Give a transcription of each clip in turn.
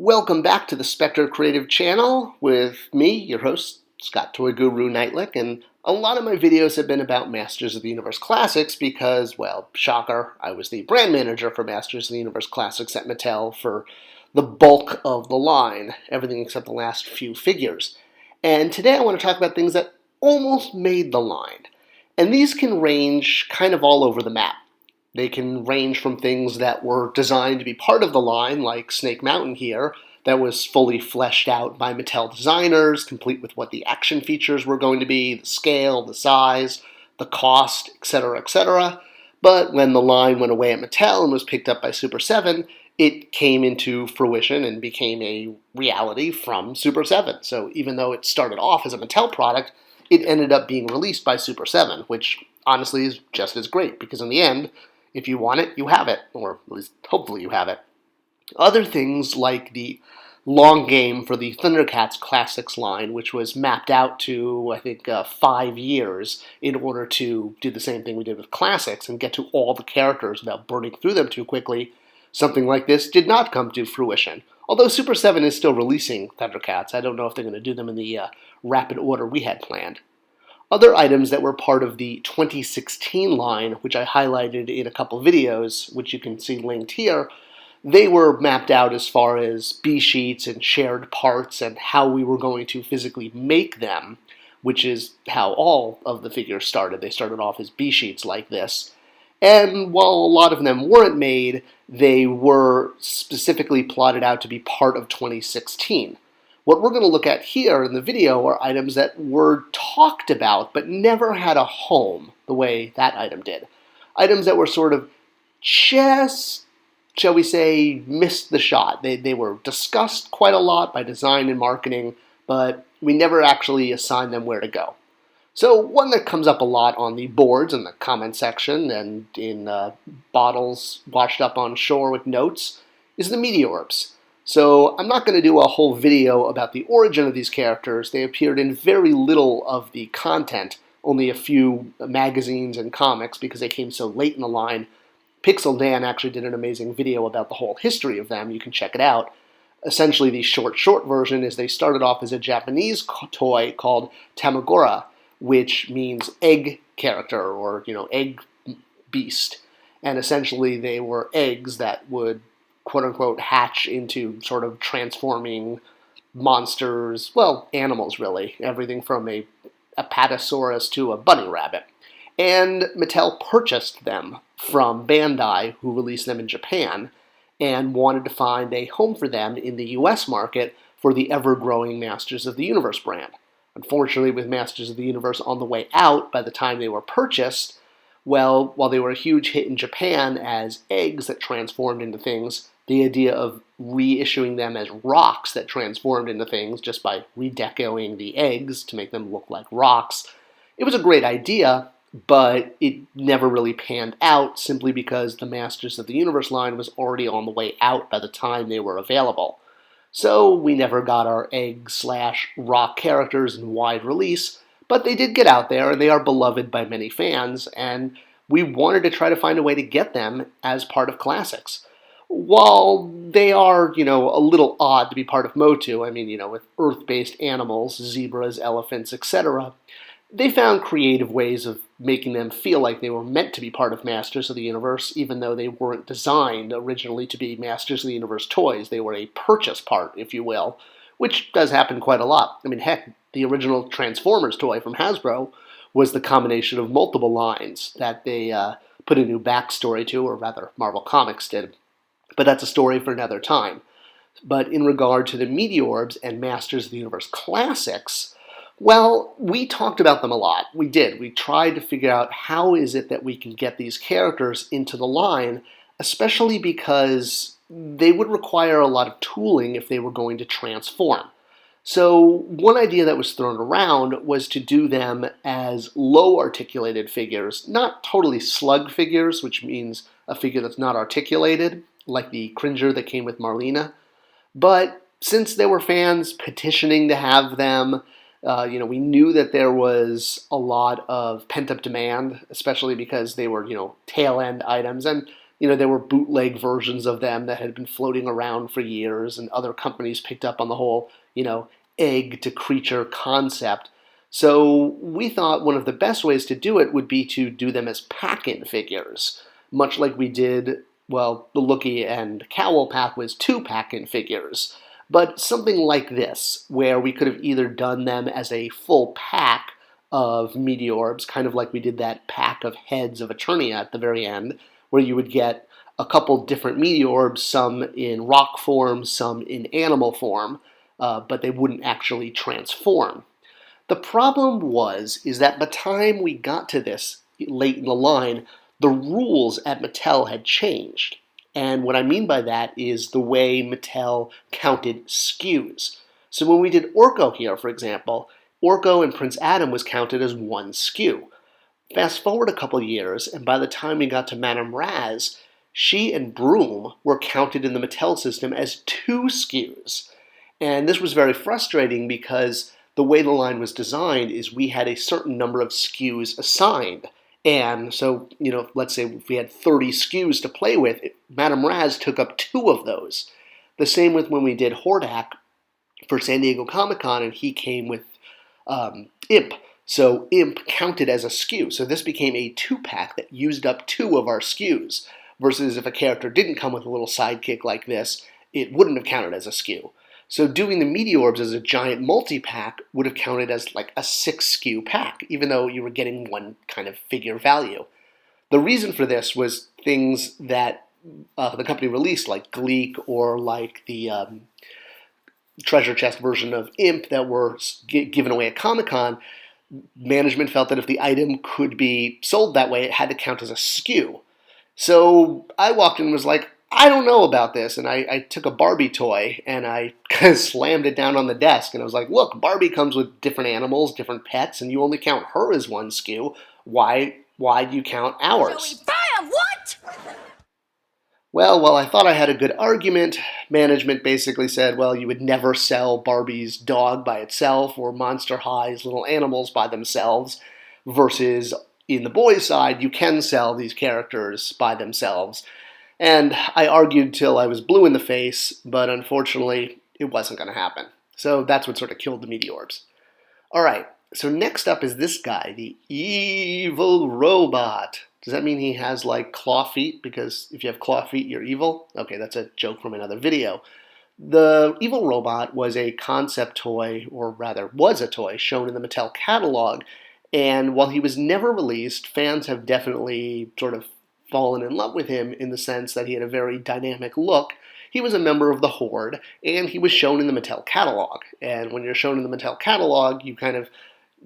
Welcome back to the Spector Creative channel with me, your host, Scott Toy Guru Neitlich, and a lot of my videos have been about Masters of the Universe Classics because, well, shocker, I was the brand manager for Masters of the Universe Classics at Mattel for the bulk of the line, everything except the last few figures. And today I want to talk about things that almost made the line. And these can range kind of all over the map. They can range from things that were designed to be part of the line, like Snake Mountain here, that was fully fleshed out by Mattel designers, complete with what the action features were going to be, the scale, the size, the cost, etc., etc. But when the line went away at Mattel and was picked up by Super 7, it came into fruition and became a reality from Super 7. So even though it started off as a Mattel product, it ended up being released by Super 7, which honestly is just as great, because in the end, if you want it, you have it, or at least hopefully you have it. Other things like the long game for the Thundercats Classics line, which was mapped out to, I think, 5 years in order to do the same thing we did with Classics and get to all the characters without burning through them too quickly. Something like this did not come to fruition. Although Super 7 is still releasing Thundercats, I don't know if they're going to do them in the rapid order we had planned. Other items that were part of the 2016 line, which I highlighted in a couple videos, which you can see linked here, they were mapped out as far as B-sheets and shared parts and how we were going to physically make them, which is how all of the figures started. They started off as B-sheets like this. And while a lot of them weren't made, they were specifically plotted out to be part of 2016. What we're going to look at here in the video are items that were talked about but never had a home the way that item did. Items that were sort of just, shall we say, missed the shot. They were discussed quite a lot by design and marketing, but we never actually assigned them where to go. So one that comes up a lot on the boards in the comment section and in bottles washed up on shore with notes is the Meteorbs. So I'm not going to do a whole video about the origin of these characters. They appeared in very little of the content, only a few magazines and comics because they came so late in the line. Pixel Dan actually did an amazing video about the whole history of them. You can check it out. Essentially, the short version is they started off as a Japanese toy called Tamagora, which means egg character or, egg beast. And essentially they were eggs that would quote-unquote hatch into sort of transforming monsters, well, animals really, everything from a Apatosaurus to a bunny rabbit. And Mattel purchased them from Bandai, who released them in Japan, and wanted to find a home for them in the US market for the ever-growing Masters of the Universe brand. Unfortunately, with Masters of the Universe on the way out by the time they were purchased, well, while they were a huge hit in Japan as eggs that transformed into things, the idea of reissuing them as rocks that transformed into things just by redecoing the eggs to make them look like rocks, it was a great idea, but it never really panned out simply because the Masters of the Universe line was already on the way out by the time they were available. So we never got our egg/rock characters in wide release, but they did get out there and they are beloved by many fans, and we wanted to try to find a way to get them as part of Classics. While they are, a little odd to be part of MOTU, I mean, with Earth-based animals, zebras, elephants, etc., they found creative ways of making them feel like they were meant to be part of Masters of the Universe, even though they weren't designed originally to be Masters of the Universe toys. They were a purchase part, if you will, which does happen quite a lot. I mean, heck, the original Transformers toy from Hasbro was the combination of multiple lines that they put a new backstory to, or rather, Marvel Comics did. But that's a story for another time. But in regard to the Meteorbs and Masters of the Universe Classics, well, we talked about them a lot. We did. We tried to figure out how is it that we can get these characters into the line, especially because they would require a lot of tooling if they were going to transform. So one idea that was thrown around was to do them as low articulated figures, not totally slug figures, which means a figure that's not articulated, like the Cringer that came with Marlena. But since there were fans petitioning to have them, we knew that there was a lot of pent-up demand, especially because they were, tail-end items. And, There were bootleg versions of them that had been floating around for years, and other companies picked up on the whole, egg to creature concept. So we thought one of the best ways to do it would be to do them as pack-in figures, much like we did, well, the Lookie and Cowl pack was 2 pack-in figures. But something like this, where we could have either done them as a full pack of Meteorbs, kind of like we did that pack of heads of Eternia at the very end, where you would get a couple different Meteorbs, some in rock form, some in animal form, but they wouldn't actually transform. The problem is that by the time we got to this late in the line, the rules at Mattel had changed. And what I mean by that is the way Mattel counted SKUs. So when we did Orko here, for example, Orko and Prince Adam was counted as 1 SKU. Fast forward a couple years, and by the time we got to Madame Razz, she and Broom were counted in the Mattel system as 2 SKUs. And this was very frustrating because the way the line was designed is we had a certain number of SKUs assigned. And so, let's say if we had 30 SKUs to play with, Madame Razz took up 2 of those. The same with when we did Hordak for San Diego Comic-Con, and he came with Imp. So Imp counted as a SKU. So this became a 2-pack that used up 2 of our SKUs, versus if a character didn't come with a little sidekick like this, it wouldn't have counted as a SKU. So doing the Meteorbs as a giant multi-pack would have counted as like a 6 SKU pack, even though you were getting 1 kind of figure value. The reason for this was things that the company released, like Gleek or like the treasure chest version of Imp that were given away at Comic-Con. Management felt that if the item could be sold that way, it had to count as a SKU. So I walked in and was like, I don't know about this, and I took a Barbie toy and I kind of slammed it down on the desk, and I was like, look, Barbie comes with different animals, different pets, and you only count her as 1 SKU. Why do you count ours? Joey, bam! What? Well, while I thought I had a good argument, management basically said, well, you would never sell Barbie's dog by itself or Monster High's little animals by themselves, versus in the boys' side, you can sell these characters by themselves. And I argued till I was blue in the face, but unfortunately, it wasn't going to happen. So that's what sort of killed the Meteorbs. All right, so next up is this guy, the evil robot. Does that mean he has like claw feet? Because if you have claw feet, you're evil? Okay, that's a joke from another video. The evil robot was a concept toy, or rather was a toy, shown in the Mattel catalog. And while he was never released, fans have definitely sort of fallen in love with him in the sense that he had a very dynamic look. He was a member of the Horde, and he was shown in the Mattel catalog. And when you're shown in the Mattel catalog, you kind of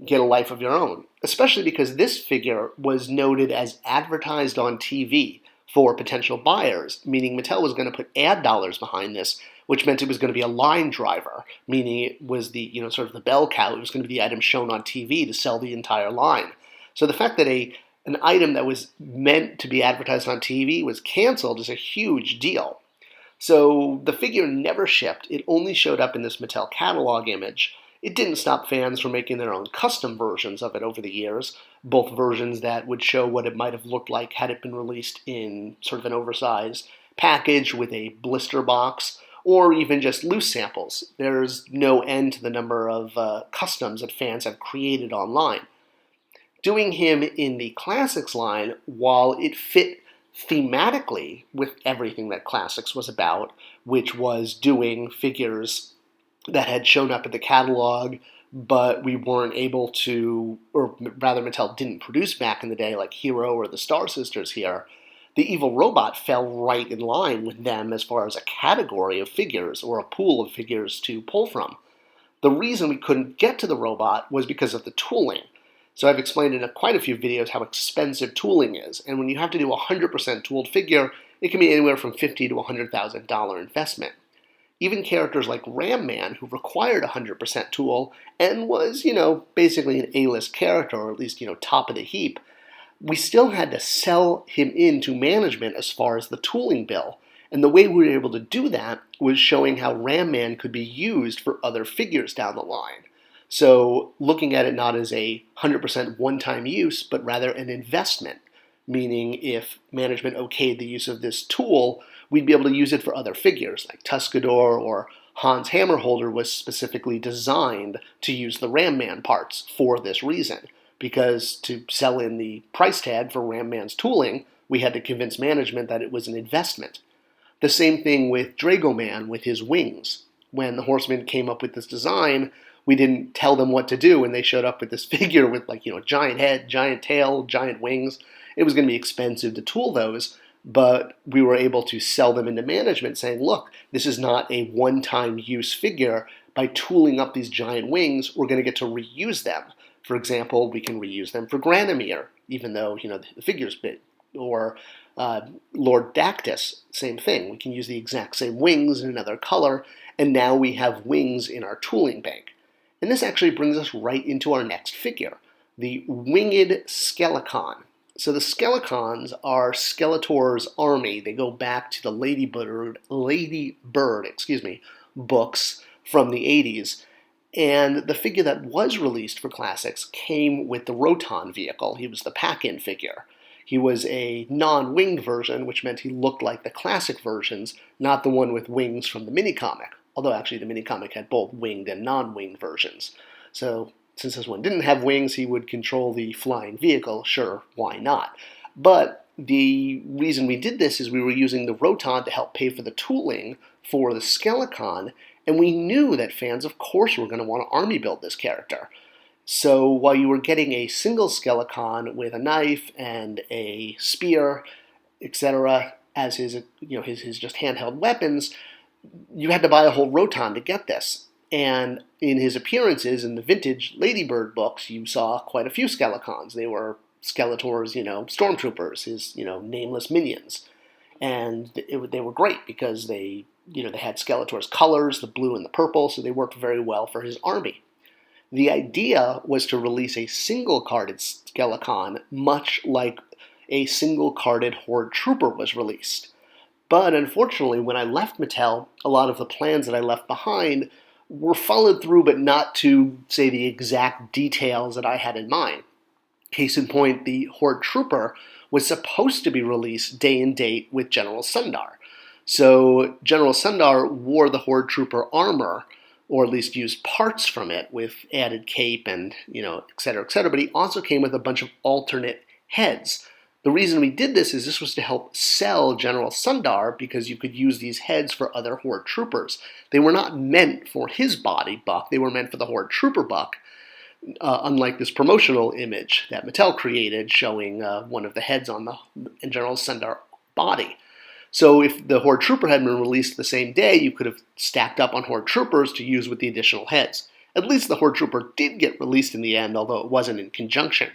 get a life of your own, especially because this figure was noted as advertised on TV for potential buyers, meaning Mattel was going to put ad dollars behind this, which meant it was going to be a line driver, meaning it was the, sort of the bell cow. It was going to be the item shown on TV to sell the entire line. So the fact that an item that was meant to be advertised on TV was canceled is a huge deal. So the figure never shipped. It only showed up in this Mattel catalog image. It didn't stop fans from making their own custom versions of it over the years, both versions that would show what it might have looked like had it been released in sort of an oversized package with a blister box, or even just loose samples. There's no end to the number of customs that fans have created online. Doing him in the Classics line, while it fit thematically with everything that Classics was about, which was doing figures that had shown up in the catalog, but we weren't able to, or rather Mattel didn't produce back in the day, like Hero or the Star Sisters here, the evil robot fell right in line with them as far as a category of figures or a pool of figures to pull from. The reason we couldn't get to the robot was because of the tooling. So I've explained in quite a few videos how expensive tooling is, and when you have to do a 100% tooled figure, it can be anywhere from $50,000 to $100,000 investment. Even characters like Ram Man, who required 100% tool and was, basically an A-list character, or at least, top of the heap, we still had to sell him into management as far as the tooling bill. And the way we were able to do that was showing how Ram Man could be used for other figures down the line. So looking at it not as a 100% one-time use, but rather an investment. meaning if management okayed the use of this tool, we'd be able to use it for other figures, like Tuscador or Hans Hammerholder was specifically designed to use the Ram Man parts for this reason, because to sell in the price tag for Ram Man's tooling, we had to convince management that it was an investment. The same thing with Dragoman with his wings. When the Horsemen came up with this design, we didn't tell them what to do, and they showed up with this figure with giant head, giant tail, giant wings. It was going to be expensive to tool those, but we were able to sell them into management saying, look, this is not a one-time use figure. By tooling up these giant wings, we're going to get to reuse them. For example, we can reuse them for Granomir, even though the figure's big. Or Lord Dactus, same thing. We can use the exact same wings in another color, and now we have wings in our tooling bank. And this actually brings us right into our next figure, the Winged Skelecon. So the Skelecons are Skeletor's army. They go back to the Ladybird, books from the 80s. And the figure that was released for Classics came with the Roton vehicle. He was the pack-in figure. He was a non-winged version, which meant he looked like the classic versions, not the one with wings from the mini-comic. Although actually the mini-comic had both winged and non-winged versions. So since this one didn't have wings, he would control the flying vehicle. Sure, why not? But the reason we did this is we were using the Roton to help pay for the tooling for the Skelecon, and we knew that fans, of course, were going to want to army build this character. So while you were getting a single Skelecon with a knife and a spear, etc., as his just handheld weapons, you had to buy a whole Roton to get this. And in his appearances in the vintage Ladybird books, you saw quite a few Skelecons. They were Skeletor's, stormtroopers, his, nameless minions. And they were great because they had Skeletor's colors, the blue and the purple, so they worked very well for his army. The idea was to release a single-carded Skelecon, much like a single-carded Horde Trooper was released. But unfortunately, when I left Mattel, a lot of the plans that I left behind were followed through, but not to, say, the exact details that I had in mind. Case in point, the Horde Trooper was supposed to be released day and date with General Sundar. So General Sundar wore the Horde Trooper armor, or at least used parts from it with added cape and, et cetera, but he also came with a bunch of alternate heads. The reason we did this is this was to help sell General Sundar because you could use these heads for other Horde Troopers. They were not meant for his body buck, they were meant for the Horde Trooper buck, unlike this promotional image that Mattel created showing one of the heads on the General Sundar body. So if the Horde Trooper had been released the same day, you could have stacked up on Horde Troopers to use with the additional heads. At least the Horde Trooper did get released in the end, although it wasn't in conjunction.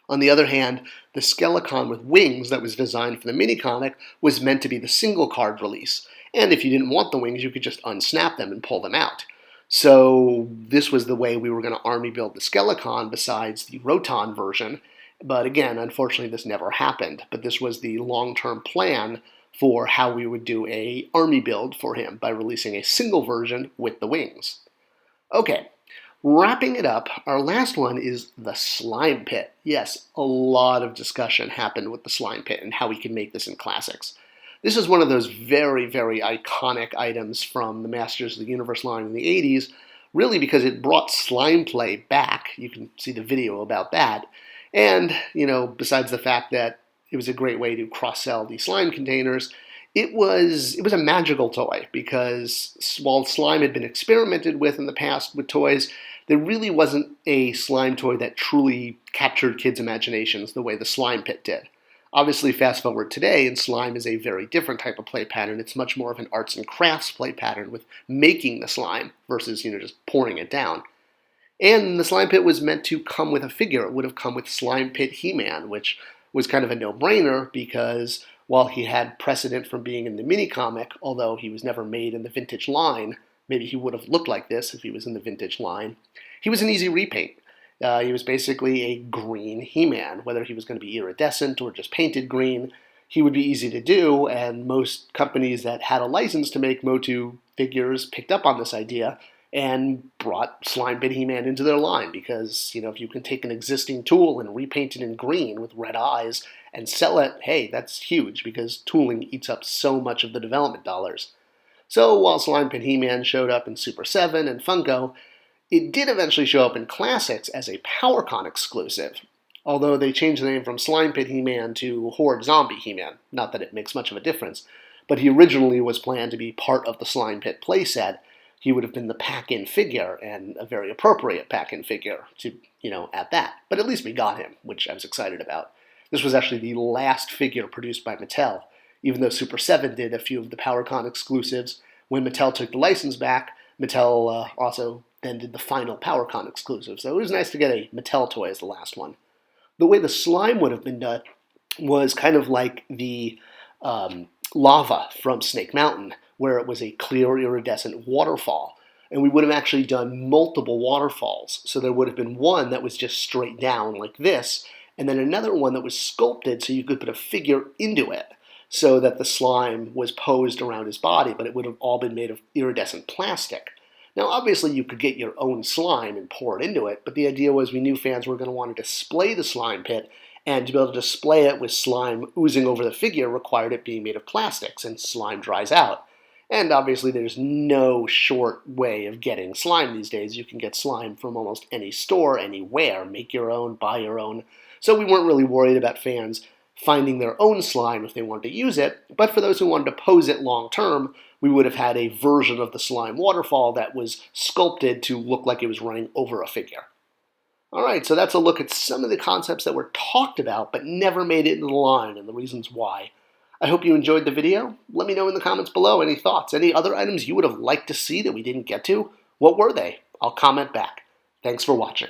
On the other hand, the Skelecon with wings that was designed for the mini-comic was meant to be the single-card release. And if you didn't want the wings, you could just unsnap them and pull them out. So this was the way we were going to army build the Skelecon besides the Roton version. But again, unfortunately, this never happened. But this was the long-term plan for how we would do a army build for him by releasing a single version with the wings. Okay, wrapping it up, our last one is the Slime Pit. Yes, a lot of discussion happened with the Slime Pit and how we can make this in Classics. This is one of those very, very iconic items from the Masters of the Universe line in the 80s, really because it brought slime play back. You can see the video about that. And, besides the fact that it was a great way to cross-sell the slime containers, it was a magical toy because while slime had been experimented with in the past with toys, there really wasn't a slime toy that truly captured kids' imaginations the way the Slime Pit did. Obviously, fast forward today, and slime is a very different type of play pattern. It's much more of an arts and crafts play pattern with making the slime versus, just pouring it down. And the Slime Pit was meant to come with a figure. It would have come with Slime Pit He-Man, which was kind of a no-brainer because while he had precedent from being in the mini-comic, although he was never made in the vintage line, maybe he would have looked like this if he was in the vintage line, he was an easy repaint. He was basically a green He-Man. Whether he was going to be iridescent or just painted green, he would be easy to do, and most companies that had a license to make MOTU figures picked up on this idea and brought Slime Pit He-Man into their line because, if you can take an existing tool and repaint it in green with red eyes and sell it, hey, that's huge because tooling eats up so much of the development dollars. So while Slime Pit He-Man showed up in Super 7 and Funko, it did eventually show up in Classics as a PowerCon exclusive, although they changed the name from Slime Pit He-Man to Horde Zombie He-Man. Not that it makes much of a difference, but he originally was planned to be part of the Slime Pit playset. He would have been the pack-in figure, and a very appropriate pack-in figure to, at that. But at least we got him, which I was excited about. This was actually the last figure produced by Mattel, even though Super 7 did a few of the PowerCon exclusives. When Mattel took the license back, Mattel also then did the final PowerCon exclusive. So it was nice to get a Mattel toy as the last one. The way the slime would have been done was kind of like the lava from Snake Mountain, where it was a clear iridescent waterfall. And we would have actually done multiple waterfalls. So there would have been one that was just straight down like this, and then another one that was sculpted so you could put a figure into it so that the slime was posed around his body, but it would have all been made of iridescent plastic. Now, obviously, you could get your own slime and pour it into it, but the idea was we knew fans were going to want to display the slime pit, and to be able to display it with slime oozing over the figure required it being made of plastics, and slime dries out. And obviously there's no short way of getting slime these days. You can get slime from almost any store, anywhere, make your own, buy your own. So we weren't really worried about fans finding their own slime if they wanted to use it, but for those who wanted to pose it long term, we would have had a version of the slime waterfall that was sculpted to look like it was running over a figure. Alright, so that's a look at some of the concepts that were talked about but never made it into the line and the reasons why. I hope you enjoyed the video. Let me know in the comments below any thoughts, any other items you would have liked to see that we didn't get to. What were they? I'll comment back. Thanks for watching.